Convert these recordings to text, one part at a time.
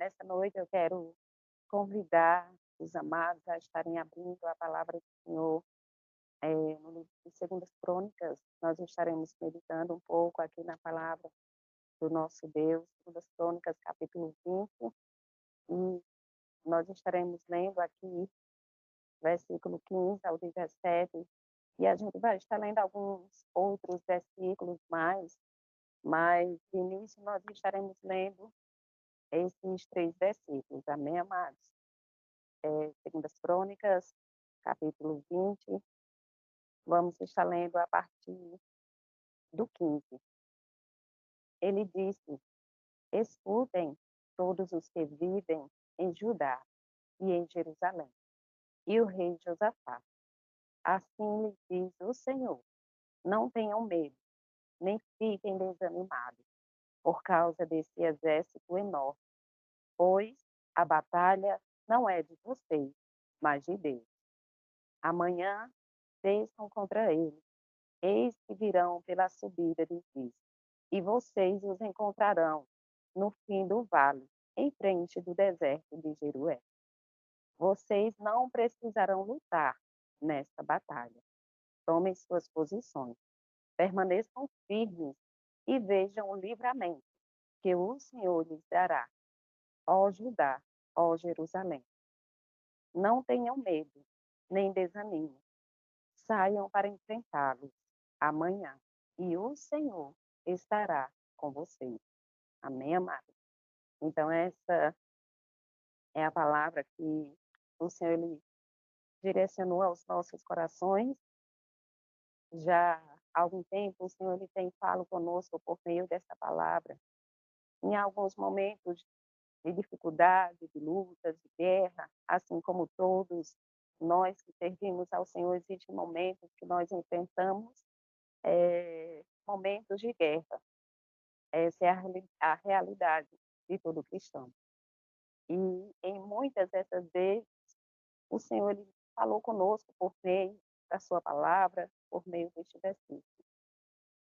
nessa noite eu quero convidar os amados a estarem abrindo a palavra do Senhor, no livro de 2 Crônicas. Nós estaremos meditando um pouco aqui na palavra do nosso Deus, 2 Crônicas, capítulo 20, e nós estaremos lendo aqui versículo 15 ao 17, e a gente vai estar lendo alguns outros versículos mais, mas de início nós estaremos lendo esses 3 versículos, amém, amados? 2 Crônicas, capítulo 20, vamos estar lendo a partir do 15. Ele disse: escutem todos os que vivem em Judá e em Jerusalém, e o rei Josafá. Assim lhes diz o Senhor: não tenham medo, nem fiquem desanimados, por causa desse exército enorme, pois a batalha não é de vocês, mas de Deus. Amanhã desçam contra eles, eis que virão pela subida de Ziz, e vocês os encontrarão no fim do vale, em frente do deserto de Jeruel. Vocês não precisarão lutar nesta batalha. Tomem suas posições, permaneçam firmes e vejam o livramento que o Senhor lhes dará, ó Judá, ó Jerusalém. Não tenham medo, nem desanimem. Saiam para enfrentá-los amanhã, e o Senhor estará com vocês. Amém, amados? Então, essa é a palavra que o Senhor ele direcionou aos nossos corações. Já há algum tempo, o Senhor ele tem falado conosco por meio dessa palavra. Em alguns momentos de dificuldade, de lutas, de guerra, assim como todos nós que servimos ao Senhor, existem momentos que nós enfrentamos momentos de guerra. Essa é a realidade de todo cristão. E em muitas dessas vezes, o Senhor ele falou conosco por meio da sua palavra, por meio deste versículo.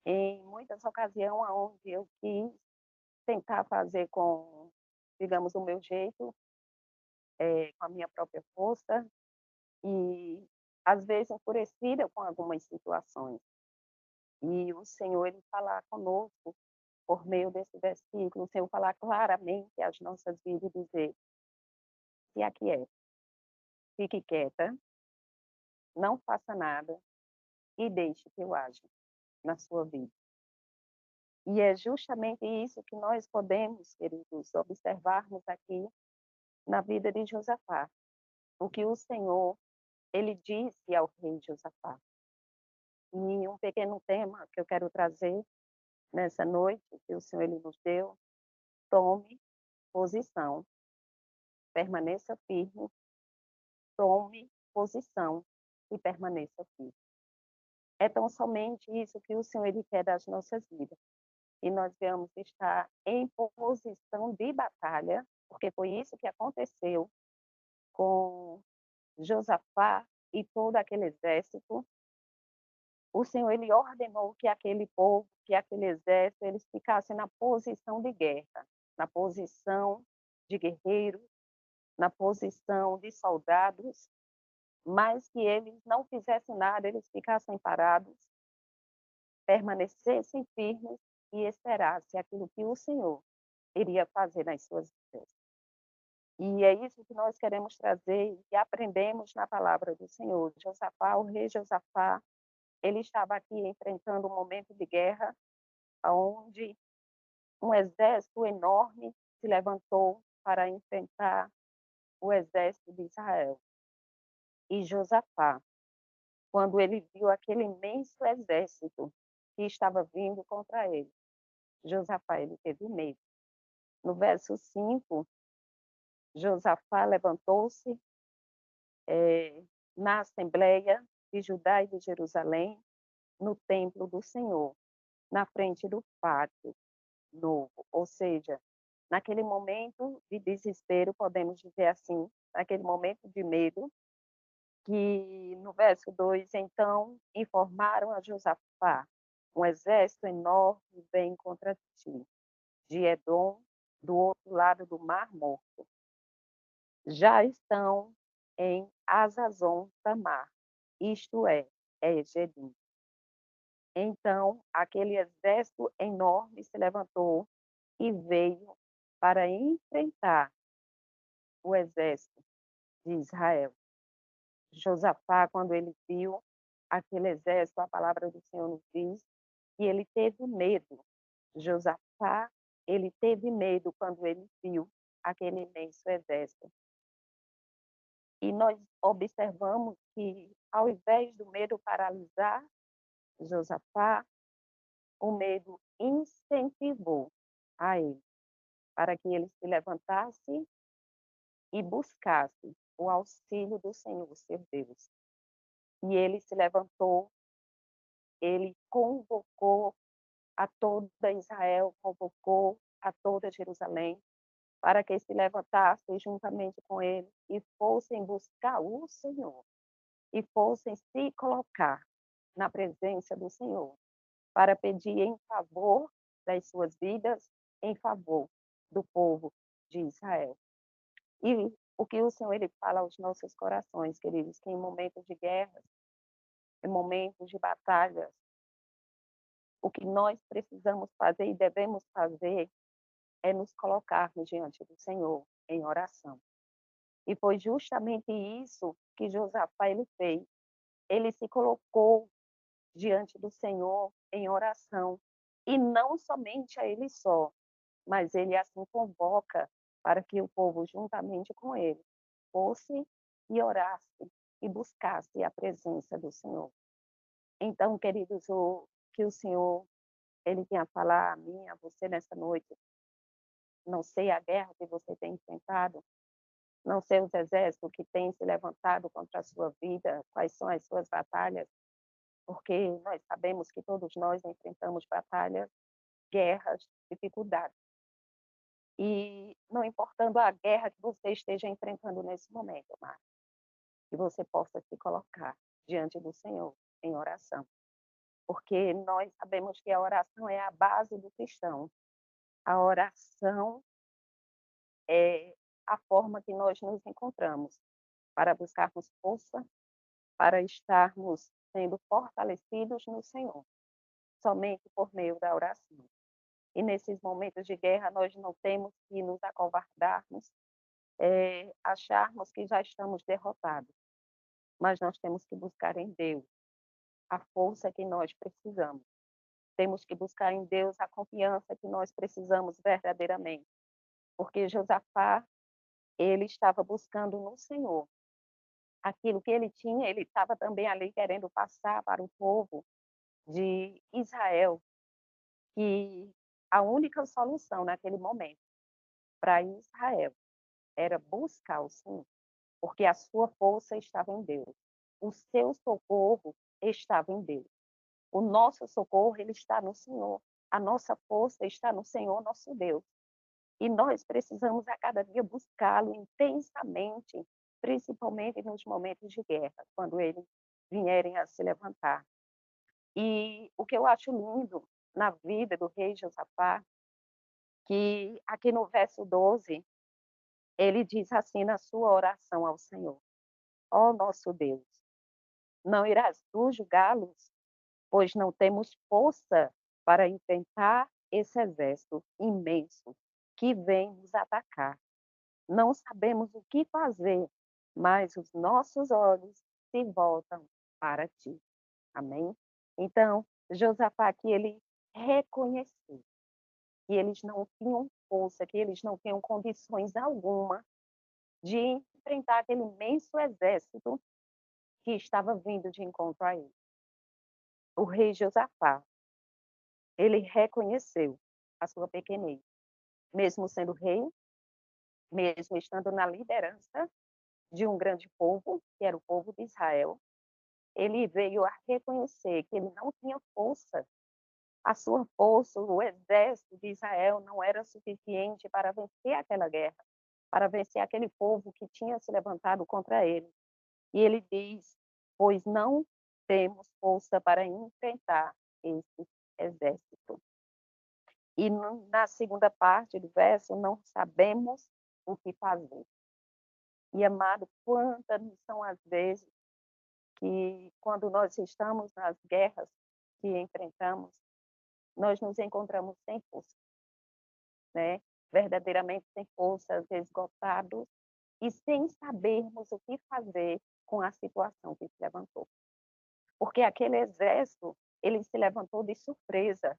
Em muitas ocasiões, onde eu quis tentar fazer com, digamos, o meu jeito, com a minha própria força, e às vezes enfurecida com algumas situações. E o Senhor ele falar conosco por meio desse versículo, o Senhor falar claramente às nossas vidas e dizer: se aquiete, fique quieta, não faça nada e deixe que eu aja na sua vida. E é justamente isso que nós podemos, queridos, observarmos aqui na vida de Josafá. O que o Senhor, ele disse ao rei Josafá. E um pequeno tema que eu quero trazer nessa noite, que o Senhor ele nos deu: tome posição, permaneça firme, tome posição e permaneça firme. É tão somente isso que o Senhor ele quer das nossas vidas. E nós devemos estar em posição de batalha, porque foi isso que aconteceu com Josafá e todo aquele exército. O Senhor ele ordenou que aquele povo, que aquele exército, eles ficassem na posição de guerra, na posição de guerreiros, na posição de soldados, mas que eles não fizessem nada, eles ficassem parados, permanecessem firmes e esperassem aquilo que o Senhor iria fazer nas suas vidas. E é isso que nós queremos trazer e aprendemos na palavra do Senhor. Josafá, o rei Josafá, ele estava aqui enfrentando um momento de guerra, onde um exército enorme se levantou para enfrentar o exército de Israel. E Josafá, quando ele viu aquele imenso exército que estava vindo contra ele, Josafá ele teve medo. No verso 5, Josafá levantou-se na Assembleia de Judá e de Jerusalém, no templo do Senhor, na frente do pátio novo. Ou seja, naquele momento de desespero, podemos dizer assim, naquele momento de medo, que no verso 2, então, informaram a Josafá: um exército enorme vem contra ti, de Edom do outro lado do Mar Morto, já estão em Hazazon Tamar, isto é Egedim. Então aquele exército enorme se levantou e veio para enfrentar o exército de Israel. Josafá, quando ele viu aquele exército, a palavra do Senhor nos diz que ele teve medo. Josafá, ele teve medo quando ele viu aquele imenso exército. E nós observamos que, ao invés do medo paralisar Josafá, o medo incentivou a ele, para que ele se levantasse e buscasse o auxílio do Senhor, seu Deus. E ele se levantou, ele convocou a toda Israel, convocou a toda Jerusalém, para que se levantassem juntamente com ele e fossem buscar o Senhor, e fossem se colocar na presença do Senhor, para pedir em favor das suas vidas, em favor do povo de Israel. E o que o Senhor ele fala aos nossos corações, queridos, que em momentos de guerra, em momentos de batalhas, o que nós precisamos fazer e devemos fazer é nos colocarmos diante do Senhor em oração. E foi justamente isso que Josafá ele fez. Ele se colocou diante do Senhor em oração. E não somente a ele só, mas ele assim convoca para que o povo, juntamente com ele, fosse e orasse e buscasse a presença do Senhor. Então, queridos, o que o Senhor ele tem a falar a mim, a você nessa noite, não sei a guerra que você tem enfrentado, não sei os exércitos que têm se levantado contra a sua vida, quais são as suas batalhas, porque nós sabemos que todos nós enfrentamos batalhas, guerras, dificuldades. E não importando a guerra que você esteja enfrentando nesse momento, Marcos, que você possa se colocar diante do Senhor em oração, porque nós sabemos que a oração é a base do cristão. A oração é a forma que nós nos encontramos para buscarmos força, para estarmos sendo fortalecidos no Senhor, somente por meio da oração. E nesses momentos de guerra, nós não temos que nos acovardarmos, acharmos que já estamos derrotados, mas nós temos que buscar em Deus a força que nós precisamos. Temos que buscar em Deus a confiança que nós precisamos verdadeiramente, porque Josafá, ele estava buscando no Senhor aquilo que ele tinha, ele estava também ali querendo passar para o povo de Israel, que a única solução naquele momento para Israel era buscar o Senhor, porque a sua força estava em Deus, o seu socorro estava em Deus. O nosso socorro ele está no Senhor, a nossa força está no Senhor, nosso Deus. E nós precisamos a cada dia buscá-lo intensamente, principalmente nos momentos de guerra, quando eles vierem a se levantar. E o que eu acho lindo na vida do rei Josafá, que aqui no verso 12, ele diz assim na sua oração ao Senhor: ó nosso Deus, não irás tu julgá-los, pois não temos força para enfrentar esse exército imenso que vem nos atacar. Não sabemos o que fazer, mas os nossos olhos se voltam para ti. Amém? Então, Josafá aqui, ele reconheceu que eles não tinham força, que eles não tinham condições alguma de enfrentar aquele imenso exército que estava vindo de encontro a ele. O rei Josafá, ele reconheceu a sua pequenez, mesmo sendo rei, mesmo estando na liderança de um grande povo, que era o povo de Israel, ele veio a reconhecer que ele não tinha força. A sua força, o exército de Israel não era suficiente para vencer aquela guerra, para vencer aquele povo que tinha se levantado contra ele. E ele diz: pois não temos força para enfrentar esse exército. E na segunda parte do verso, não sabemos o que fazer. E, amado, quantas são as vezes que, quando nós estamos nas guerras que enfrentamos, nós nos encontramos sem força, né? Verdadeiramente sem forças, esgotados e sem sabermos o que fazer com a situação que se levantou. Porque aquele exército, ele se levantou de surpresa.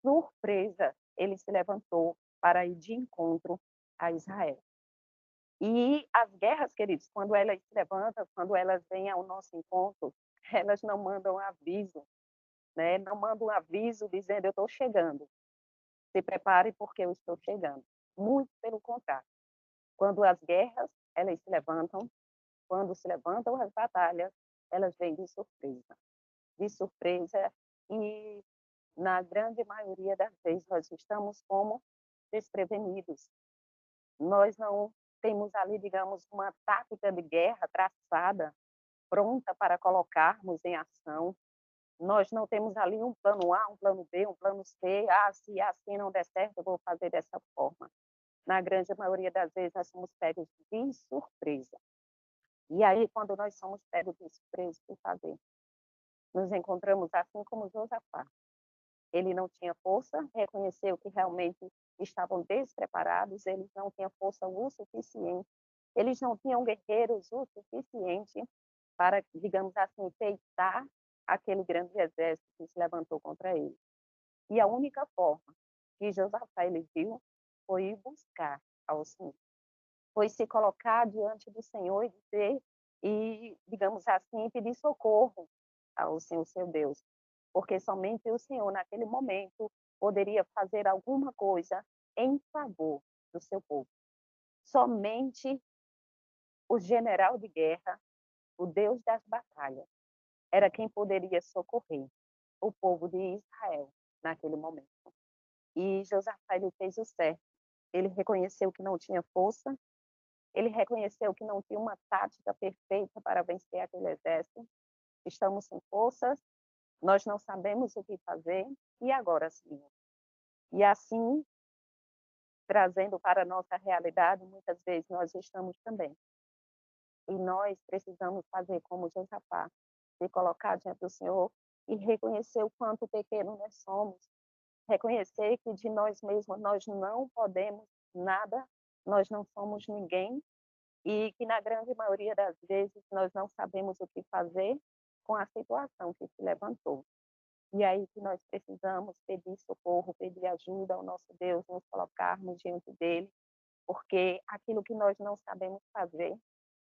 Surpresa, ele se levantou para ir de encontro a Israel. E as guerras, queridos, quando elas se levantam, quando elas vêm ao nosso encontro, elas não mandam aviso, né? Não mandam aviso dizendo: eu estou chegando, se prepare porque eu estou chegando. Muito pelo contrário. Quando as guerras, elas se levantam, quando se levantam as batalhas, elas vêm de surpresa, e na grande maioria das vezes nós estamos como desprevenidos. Nós não temos ali, digamos, uma tática de guerra traçada, pronta para colocarmos em ação. Nós não temos ali um plano A, um plano B, um plano C. Ah, se assim não der certo, eu vou fazer dessa forma. Na grande maioria das vezes, nós somos pegos de surpresa. E aí, quando nós somos pegos de surpresa, o que fazer? Nos encontramos assim como Josafá. Ele não tinha força, reconheceu que realmente estavam despreparados, eles não tinham força o suficiente, eles não tinham guerreiros o suficiente para, digamos assim, peitar aquele grande exército que se levantou contra ele. E a única forma que Josafá ele viu foi ir buscar ao Senhor, foi se colocar diante do Senhor e dizer, e, digamos assim, pedir socorro ao Senhor, seu Deus, porque somente o Senhor, naquele momento, poderia fazer alguma coisa em favor do seu povo. Somente o general de guerra, o Deus das batalhas, era quem poderia socorrer o povo de Israel naquele momento. E Josafá ele fez o certo. Ele reconheceu que não tinha força, ele reconheceu que não tinha uma tática perfeita para vencer aquele exército. Estamos sem forças, nós não sabemos o que fazer, e agora, Senhor? E assim, trazendo para a nossa realidade, muitas vezes nós estamos também. E nós precisamos fazer como Josafá, se colocar diante do Senhor e reconhecer o quanto pequeno nós somos, reconhecer que de nós mesmos nós não podemos nada, nós não somos ninguém, e que na grande maioria das vezes nós não sabemos o que fazer com a situação que se levantou. E aí que nós precisamos pedir socorro, pedir ajuda ao nosso Deus, nos colocarmos diante dele, porque aquilo que nós não sabemos fazer,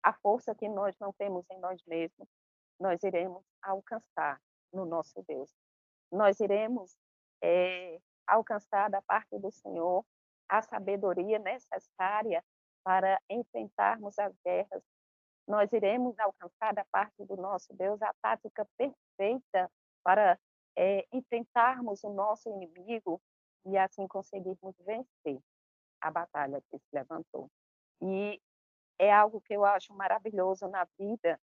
a força que nós não temos em nós mesmos, nós iremos alcançar no nosso Deus. Nós iremos alcançar da parte do Senhor a sabedoria necessária para enfrentarmos as guerras. Nós iremos alcançar da parte do nosso Deus a tática perfeita para enfrentarmos o nosso inimigo e assim conseguirmos vencer a batalha que se levantou. E é algo que eu acho maravilhoso na vida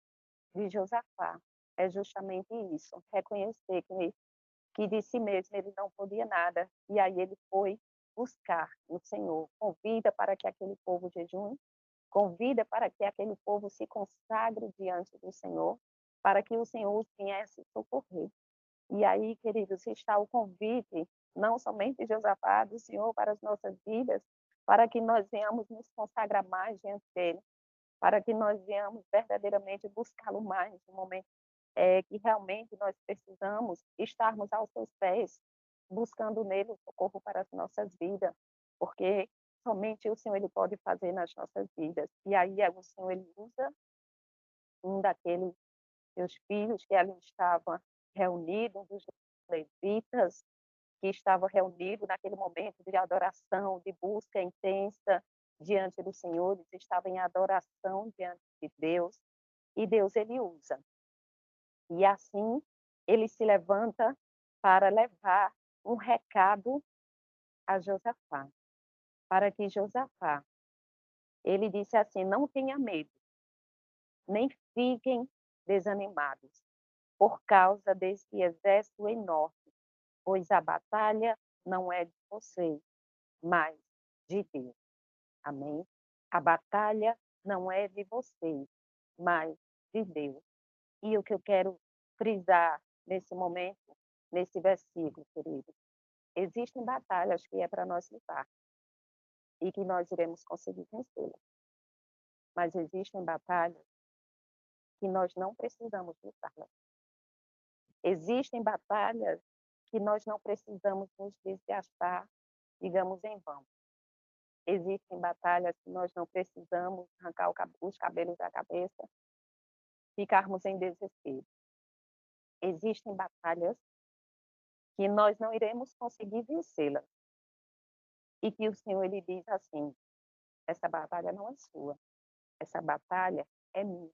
de Josafá, é justamente isso, reconhecer que de si mesmo ele não podia nada, e aí ele foi buscar o Senhor, convida para que aquele povo jejum, convida para que aquele povo se consagre diante do Senhor, para que o Senhor os viesse socorrer. E aí, queridos, está o convite, não somente de Josafá, do Senhor para as nossas vidas, para que nós venhamos nos consagrar mais diante dele, para que nós venhamos verdadeiramente buscá-lo mais no momento que realmente nós precisamos estarmos aos seus pés, buscando nele o socorro para as nossas vidas, porque somente o Senhor ele pode fazer nas nossas vidas. E aí o Senhor ele usa um daqueles seus filhos que ali estavam reunidos, um dos levitas, que estava reunido naquele momento de adoração, de busca intensa diante do Senhor, eles estavam em adoração diante de Deus, e Deus ele usa. E assim ele se levanta para levar um recado a Josafá, para que Josafá, ele disse assim: não tenha medo, nem fiquem desanimados por causa desse exército enorme, pois a batalha não é de você, mas de Deus. Amém? A batalha não é de você, mas de Deus. E o que eu quero frisar nesse momento, nesse versículo, querido, existem batalhas que é para nós lutar e que nós iremos conseguir vencê-las, mas existem batalhas que nós não precisamos lutar. Existem batalhas que nós não precisamos nos desgastar, digamos, em vão. Existem batalhas que nós não precisamos arrancar os cabelos da cabeça, ficarmos em desespero. Existem batalhas que nós não iremos conseguir vencê-las e que o Senhor ele diz assim: essa batalha não é sua, essa batalha é minha.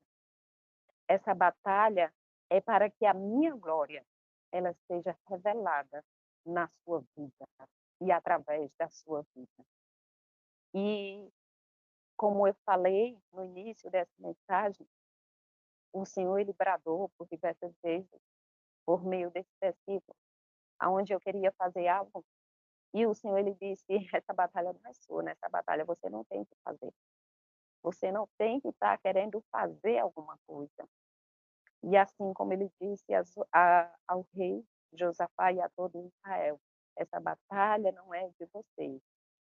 Essa batalha é para que a minha glória ela seja revelada na sua vida e através da sua vida. E como eu falei no início dessa mensagem, o Senhor ele bradou por diversas vezes por meio desse versículo, aonde eu queria fazer algo, e o Senhor ele disse: essa batalha não é sua, nessa batalha você não tem que fazer. Você não tem que estar querendo fazer alguma coisa. E assim como ele disse ao rei Josafá e a todo Israel, essa batalha não é de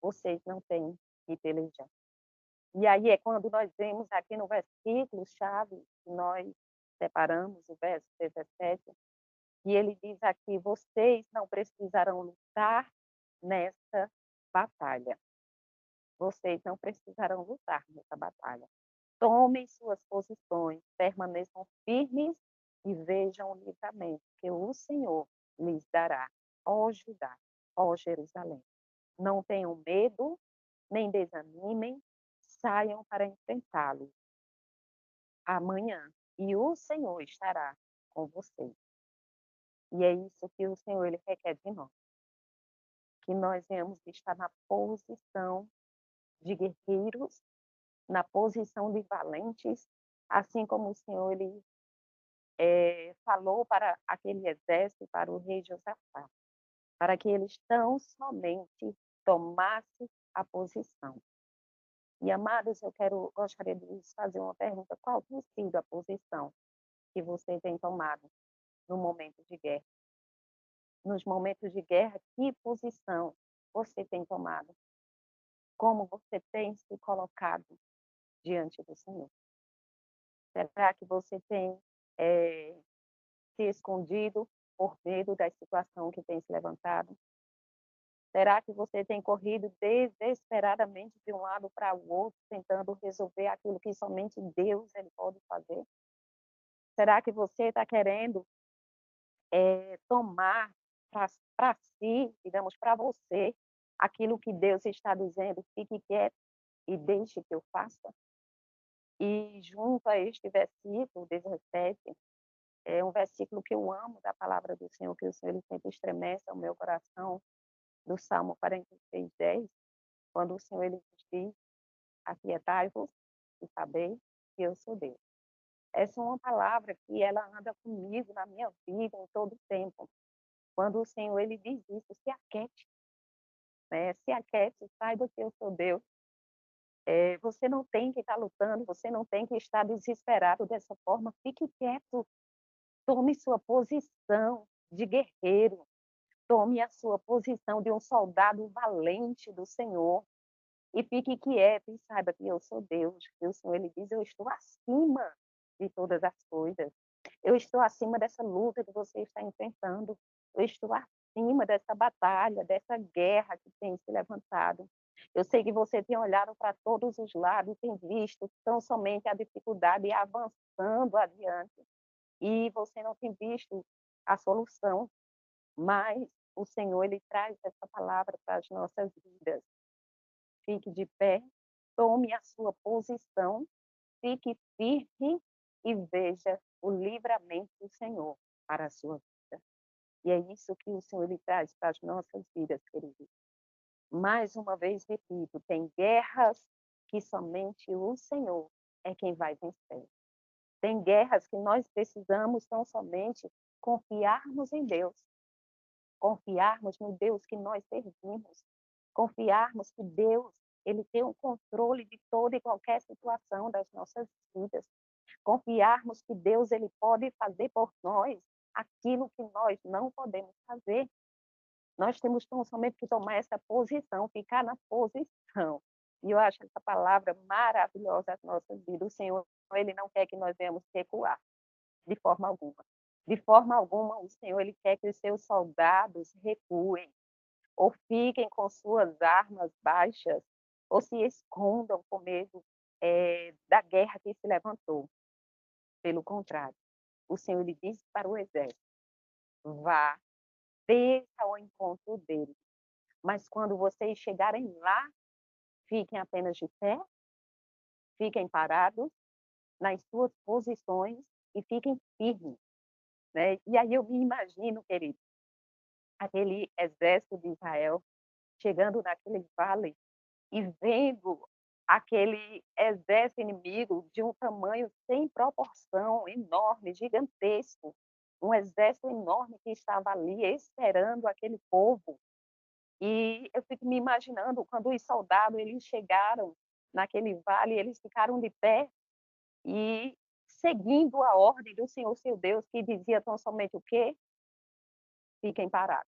vocês não têm que pelejar. E aí é quando nós vemos aqui no versículo-chave, que nós separamos, o verso 17, e ele diz aqui: vocês não precisarão lutar nessa batalha. Vocês não precisarão lutar nessa batalha. Tomem suas posições, permaneçam firmes e vejam o livramento que o Senhor lhes dará, ó Judá, ó Jerusalém. Não tenham medo, nem desanimem, saiam para enfrentá-lo amanhã, e o Senhor estará com vocês. E é isso que o Senhor ele requer de nós, que nós venhamos estar na posição de guerreiros, na posição de valentes, assim como o Senhor ele falou para aquele exército, para o rei Josafá, para que eles tão somente tomassem a posição. E, amados, gostaria de lhes fazer uma pergunta: qual tem sido a posição que você tem tomado no momento de guerra? Nos momentos de guerra, que posição você tem tomado? Como você tem se colocado diante do Senhor? Será que você tem se escondido por medo da situação que tem se levantado? Será que você tem corrido desesperadamente de um lado para o outro, tentando resolver aquilo que somente Deus ele pode fazer? Será que você está querendo tomar para si, digamos, para você, aquilo que Deus está dizendo, fique quieto e deixe que eu faça? E junto a este versículo 17, é um versículo que eu amo da palavra do Senhor, que o Senhor ele sempre estremece ao meu coração, do Salmo 46:10, quando o Senhor ele diz: aquietai-vos e sabei que eu sou Deus. Essa é uma palavra que ela anda comigo na minha vida em todo o tempo. Quando o Senhor ele diz isso, se aquiete, né? Se aquiete, saiba que eu sou Deus. Você não tem que estar lutando, você não tem que estar desesperado dessa forma. Fique quieto, tome sua posição de guerreiro, tome a sua posição de um soldado valente do Senhor. E fique quieto e saiba que eu sou Deus. Que o Senhor ele diz: eu estou acima de todas as coisas. Eu estou acima dessa luta que você está enfrentando. Eu estou acima dessa batalha, dessa guerra que tem se levantado. Eu sei que você tem olhado para todos os lados, tem visto tão somente a dificuldade avançando adiante. E você não tem visto a solução, mas o Senhor ele traz essa palavra para as nossas vidas. Fique de pé, tome a sua posição, fique firme e veja o livramento do Senhor para a sua vida. E é isso que o Senhor ele traz para as nossas vidas, queridos. Mais uma vez repito, tem guerras que somente o Senhor é quem vai vencer. Tem guerras que nós precisamos tão somente confiarmos em Deus. confiarmos no Deus que nós servimos, confiarmos que Deus, ele tem o controle de toda e qualquer situação das nossas vidas, confiarmos que Deus, ele pode fazer por nós aquilo que nós não podemos fazer. Nós temos tão somente que tomar essa posição, ficar na posição. E eu acho essa palavra maravilhosa nas nossas vidas. O Senhor, ele não quer que nós venhamos recuar, de forma alguma. De forma alguma, o Senhor, ele quer que os seus soldados recuem, ou fiquem com suas armas baixas, ou se escondam com medo da guerra que se levantou. Pelo contrário, o Senhor, ele disse para o exército, vá, desça ao encontro dele. Mas quando vocês chegarem lá, fiquem apenas de pé, fiquem parados nas suas posições e fiquem firmes, né? E aí eu me imagino, querido, aquele exército de Israel chegando naquele vale e vendo aquele exército inimigo de um tamanho sem proporção, enorme, gigantesco, um exército enorme que estava ali esperando aquele povo. E eu fico me imaginando quando os soldados eles chegaram naquele vale, eles ficaram de pé e seguindo a ordem do Senhor seu Deus, que dizia tão somente o quê? Fiquem parados.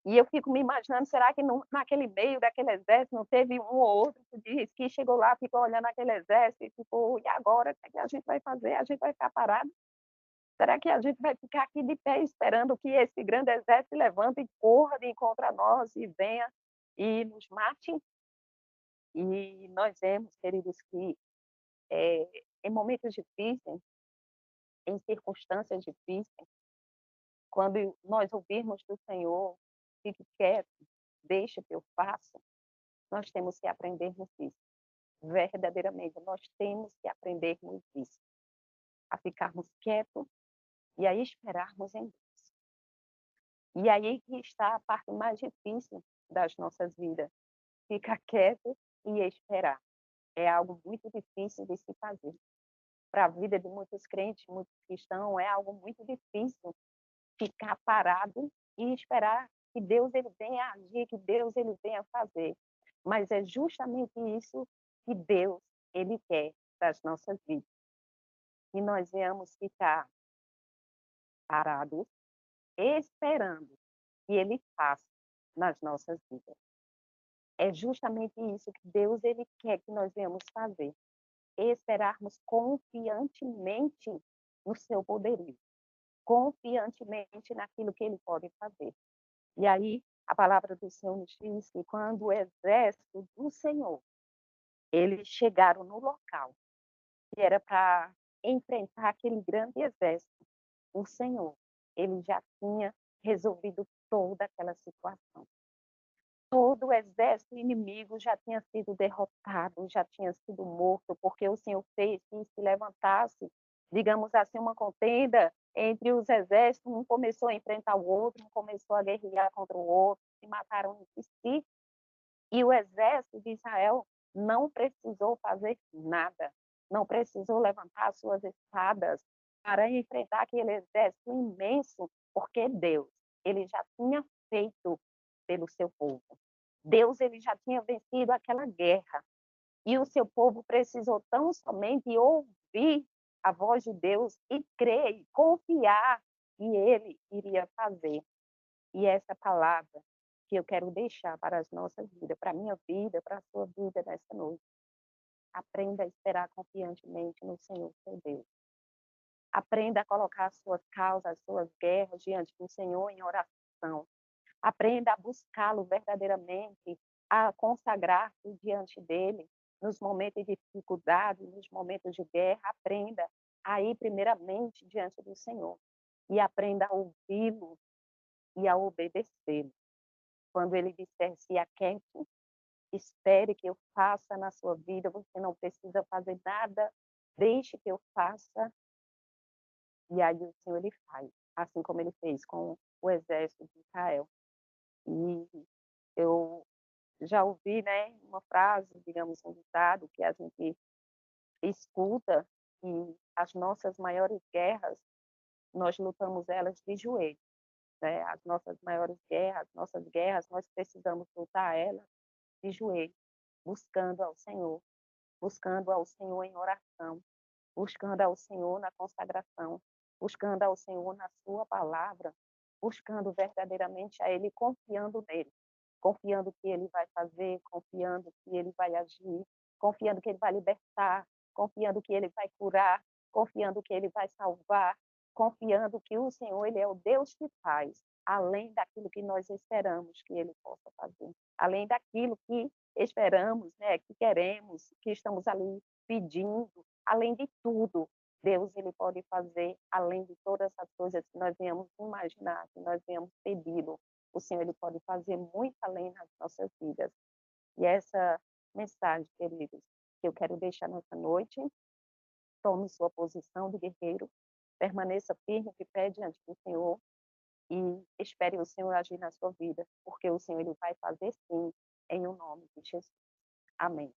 E eu fico me imaginando, será que naquele meio daquele exército não teve um ou outro que diz que chegou lá, ficou olhando aquele exército e ficou, e agora, o que é que a gente vai fazer? A gente vai ficar parado? Será que a gente vai ficar aqui de pé esperando que esse grande exército se levante e corra de encontro a nós e venha e nos mate? E nós vemos, queridos, que em momentos difíceis, em circunstâncias difíceis, quando nós ouvirmos do Senhor, fique quieto, deixa que eu faça, nós temos que aprendermos isso. Verdadeiramente, nós temos que aprendermos isso. A ficarmos quietos e a esperarmos em Deus. E aí que está a parte mais difícil das nossas vidas. Ficar quieto e esperar. É algo muito difícil de se fazer. Para a vida de muitos crentes, muitos cristãos, é algo muito difícil ficar parado e esperar que Deus ele venha agir, que Deus ele venha fazer. Mas é justamente isso que Deus ele quer das nossas vidas. Que nós venhamos ficar parados, esperando que ele faça nas nossas vidas. É justamente isso que Deus ele quer que nós venhamos fazer. Esperarmos confiantemente no seu poderio, confiantemente naquilo que ele pode fazer. E aí, a palavra do Senhor nos diz que quando o exército do Senhor, eles chegaram no local, que era para enfrentar aquele grande exército, o Senhor, ele já tinha resolvido toda aquela situação. Todo o exército inimigo já tinha sido derrotado, já tinha sido morto, porque o Senhor fez que se levantasse, digamos assim, uma contenda entre os exércitos, um começou a enfrentar o outro, um começou a guerrear contra o outro, se mataram entre si, e o exército de Israel não precisou fazer nada, não precisou levantar suas espadas para enfrentar aquele exército imenso, porque Deus, ele já tinha feito pelo seu povo. Deus ele já tinha vencido aquela guerra. E o seu povo precisou tão somente ouvir a voz de Deus e crer e confiar que ele iria fazer. E essa palavra que eu quero deixar para as nossas vidas, para a minha vida, para a sua vida nessa noite. Aprenda a esperar confiantemente no Senhor, seu Deus. Aprenda a colocar as suas causas, as suas guerras diante do Senhor em oração. Aprenda a buscá-lo verdadeiramente, a consagrar-se diante dele nos momentos de dificuldade, nos momentos de guerra. Aprenda a ir primeiramente diante do Senhor e aprenda a ouvi-lo e a obedecê-lo. Quando ele disser se aquiete, espere que eu faça na sua vida, você não precisa fazer nada, deixe que eu faça. E aí o Senhor ele faz, assim como ele fez com o exército de Israel. E eu já ouvi, né, uma frase, digamos, um ditado que a gente escuta, que as nossas maiores guerras, nós lutamos elas de joelho. né, as nossas guerras, nós precisamos lutar elas de joelho, buscando ao Senhor, buscando ao Senhor em oração, buscando ao Senhor na consagração, buscando ao Senhor na sua palavra, buscando verdadeiramente a Ele, confiando nele, confiando que Ele vai fazer, confiando que Ele vai agir, confiando que Ele vai libertar, confiando que Ele vai curar, confiando que Ele vai salvar, confiando que o Senhor, Ele é o Deus que faz, além daquilo que nós esperamos que Ele possa fazer, além daquilo que esperamos, né, que queremos, que estamos ali pedindo, além de tudo, Deus ele pode fazer além de todas as coisas que nós venhamos imaginar, que nós venhamos pedi-lo. O Senhor ele pode fazer muito além nas nossas vidas. E essa mensagem, queridos, que eu quero deixar nessa noite, tome sua posição de guerreiro, permaneça firme de pé diante do Senhor e espere o Senhor agir na sua vida, porque o Senhor ele vai fazer sim, em o nome de Jesus. Amém.